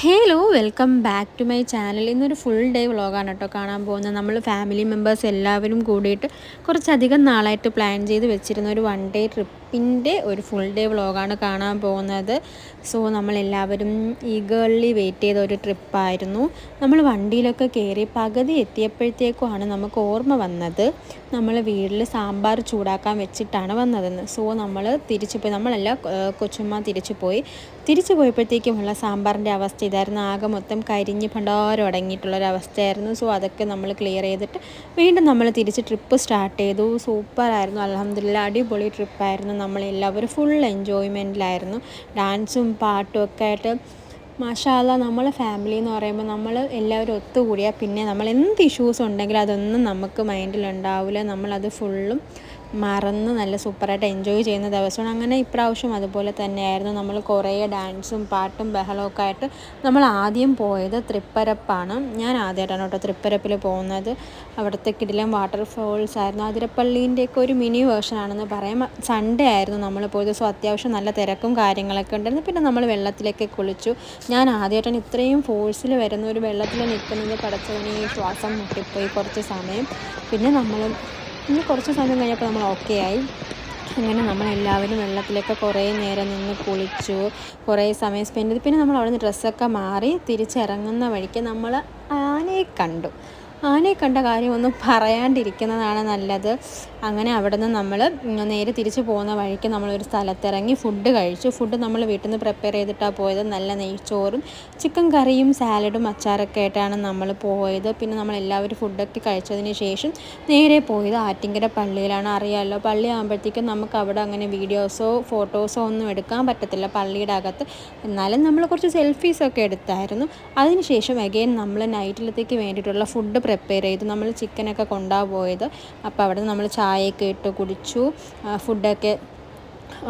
Hello welcome back to my channel. ഇന്നൊരു full day വ്ളോഗാണ് കേട്ടോ കാണാൻ പോകുന്നത്. നമ്മൾ ഫാമിലി മെമ്പേഴ്സ് എല്ലാവരും കൂടിയിട്ട് കുറച്ചധികം നാളായിട്ട് പ്ലാൻ ചെയ്ത് വെച്ചിരുന്ന ഒരു വൺ ഡേ ട്രിപ്പിൻ്റെ ഒരു ഫുൾ ഡേ വ്ളോഗാണ് കാണാൻ പോകുന്നത്. സോ നമ്മളെല്ലാവരും ഈഗേർലി വെയിറ്റ് ചെയ്ത ഒരു ട്രിപ്പായിരുന്നു. നമ്മൾ വണ്ടിയിലൊക്കെ കയറി പകുതി എത്തിയപ്പോഴത്തേക്കുമാണ് നമുക്ക് ഓർമ്മ വന്നത് നമ്മൾ വീട്ടിൽ സാമ്പാർ ചൂടാക്കാൻ വെച്ചിട്ടാണ് വന്നതെന്ന്. സോ നമ്മൾ തിരിച്ചു പോയി, നമ്മളല്ല കൊച്ചുമ്മ തിരിച്ചു പോയപ്പോഴത്തേക്കുമുള്ള സാമ്പാറിൻ്റെ അവസ്ഥ ഇതായിരുന്നു. ആകെ മൊത്തം കരിഞ്ഞ് ഭണ്ഡാരം അടങ്ങിയിട്ടുള്ളൊരവസ്ഥയായിരുന്നു. സോ അതൊക്കെ നമ്മൾ ക്ലിയർ ചെയ്തിട്ട് വീണ്ടും നമ്മൾ തിരിച്ച് ട്രിപ്പ് സ്റ്റാർട്ട് ചെയ്തു. സൂപ്പറായിരുന്നു, അൽഹംദുലില്ലാ അടിപൊളി ട്രിപ്പായിരുന്നു. നമ്മളെല്ലാവരും ഫുൾ എൻജോയ്മെൻറ്റിലായിരുന്നു. ഡാൻസും പാട്ടും ഒക്കെ ആയിട്ട് മാഷാ അല്ലാ. നമ്മളെ ഫാമിലി എന്ന് പറയുമ്പോൾ നമ്മൾ എല്ലാവരും ഒത്തുകൂടിയാൽ പിന്നെ നമ്മൾ എന്ത് ഇഷ്യൂസ് ഉണ്ടെങ്കിലും അതൊന്നും നമുക്ക് മൈൻഡിലുണ്ടാവില്ല. നമ്മളത് ഫുള്ളും മറന്ന് നല്ല സൂപ്പറായിട്ട് എൻജോയ് ചെയ്യുന്ന ദിവസമാണ്. അങ്ങനെ ഇപ്രാവശ്യം അതുപോലെ തന്നെയായിരുന്നു. നമ്മൾ കുറേ ഡാൻസും പാട്ടും ബഹളമൊക്കെ ആയിട്ട് നമ്മൾ ആദ്യം പോയത് തൃപ്പരപ്പാണ്. ഞാൻ ആദ്യമായിട്ടാണ് കേട്ടോ തൃപ്പരപ്പിൽ പോകുന്നത്. അവിടുത്തെ കിടിലം വാട്ടർഫോൾസ് ആയിരുന്നു. അതിരപ്പള്ളീൻ്റെയൊക്കെ ഒരു മിനി വേർഷനാണെന്ന് പറയാം. സൺഡേ ആയിരുന്നു നമ്മൾ പോയത്. സോ അത്യാവശ്യം നല്ല തിരക്കും കാര്യങ്ങളൊക്കെ ഉണ്ടായിരുന്നു. പിന്നെ നമ്മൾ വെള്ളത്തിലൊക്കെ കുളിച്ചു. ഞാൻ ആദ്യമായിട്ടാണ് ഇത്രയും ഫോഴ്സിൽ വരുന്ന ഒരു വെള്ളത്തിൽ നിൽക്കുന്നത്. പടച്ചവനെ ശ്വാസം മുട്ടിപ്പോയി കുറച്ച് സമയം. പിന്നെ കുറച്ച് സമയം കഴിഞ്ഞപ്പോൾ നമ്മൾ ഓക്കെ ആയി. അങ്ങനെ നമ്മളെല്ലാവരും വെള്ളത്തിലൊക്കെ കുറേ നേരം നിന്ന് കുളിച്ചു, കുറേ സമയം സ്പെൻഡ് ചെയ്തു. പിന്നെ നമ്മൾ അവിടെ നിന്ന് ഡ്രസ്സൊക്കെ മാറി തിരിച്ചിറങ്ങുന്ന വഴിക്ക് നമ്മൾ ആനയെ കണ്ട കാര്യമൊന്നും പറയാണ്ടിരിക്കുന്നതാണ് നല്ലത്. അങ്ങനെ അവിടെ നിന്ന് നമ്മൾ നേരെ തിരിച്ച് പോകുന്ന വഴിക്ക് നമ്മളൊരു സ്ഥലത്തിറങ്ങി ഫുഡ് കഴിച്ചു. ഫുഡ് നമ്മൾ വീട്ടിൽ നിന്ന് പ്രിപ്പയർ ചെയ്തിട്ടാണ് പോയത്. നല്ല നെയ്ച്ചോറും ചിക്കൻ കറിയും സാലഡും അച്ചാറൊക്കെ ആയിട്ടാണ് നമ്മൾ പോയത്. പിന്നെ നമ്മളെല്ലാവരും ഫുഡൊക്കെ കഴിച്ചതിന് ശേഷം നേരെ പോയത് ആറ്റിങ്കര പള്ളിയിലാണ്. അറിയാമല്ലോ, പള്ളി ആകുമ്പോഴത്തേക്കും നമുക്ക് അവിടെ അങ്ങനെ വീഡിയോസോ ഫോട്ടോസോ ഒന്നും എടുക്കാൻ പറ്റത്തില്ല പള്ളിയുടെ അകത്ത്. എന്നാലും നമ്മൾ കുറച്ച് സെൽഫീസൊക്കെ എടുത്തായിരുന്നു. അതിനുശേഷം അഗെയിൻ നമ്മൾ നൈറ്റിലത്തേക്ക് വേണ്ടിയിട്ടുള്ള ഫുഡ് പ്രിപ്പയർ ചെയ്തു. നമ്മൾ ചിക്കനൊക്കെ കൊണ്ടാണ് പോയത്. അപ്പോൾ അവിടെ നമ്മൾ ചായയൊക്കെ ഇട്ട് കുടിച്ചു. ഫുഡൊക്കെ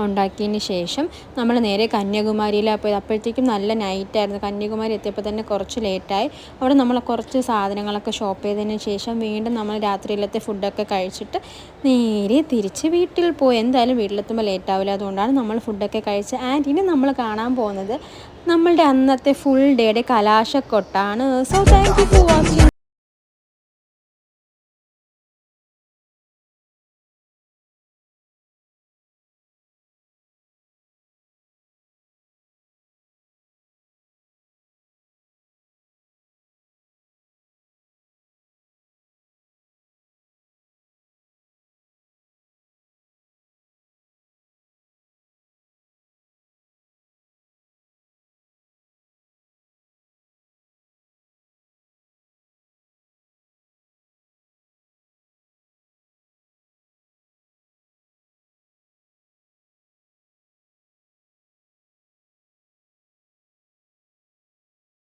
ഉണ്ടാക്കിയതിന് ശേഷം നമ്മൾ നേരെ കന്യാകുമാരിയിലാണ് പോയത്. അപ്പോഴത്തേക്കും നല്ല നൈറ്റായിരുന്നു. കന്യാകുമാരി എത്തിയപ്പോൾ തന്നെ കുറച്ച് ലേറ്റായി. അവിടെ നമ്മൾ കുറച്ച് സാധനങ്ങളൊക്കെ ഷോപ്പ് ചെയ്തതിന് ശേഷം വീണ്ടും നമ്മൾ രാത്രിയിലത്തെ ഫുഡൊക്കെ കഴിച്ചിട്ട് നേരെ തിരിച്ച് വീട്ടിൽ പോയി. എന്തായാലും വീട്ടിലെത്തുമ്പോൾ ലേറ്റാവില്ല, അതുകൊണ്ടാണ് നമ്മൾ ഫുഡൊക്കെ കഴിച്ച്. ആൻഡ് ഇനി നമ്മൾ കാണാൻ പോകുന്നത് നമ്മളുടെ അന്നത്തെ ഫുൾ ഡേയുടെ കലാശക്കൊട്ടാണ്. So thank you for watching.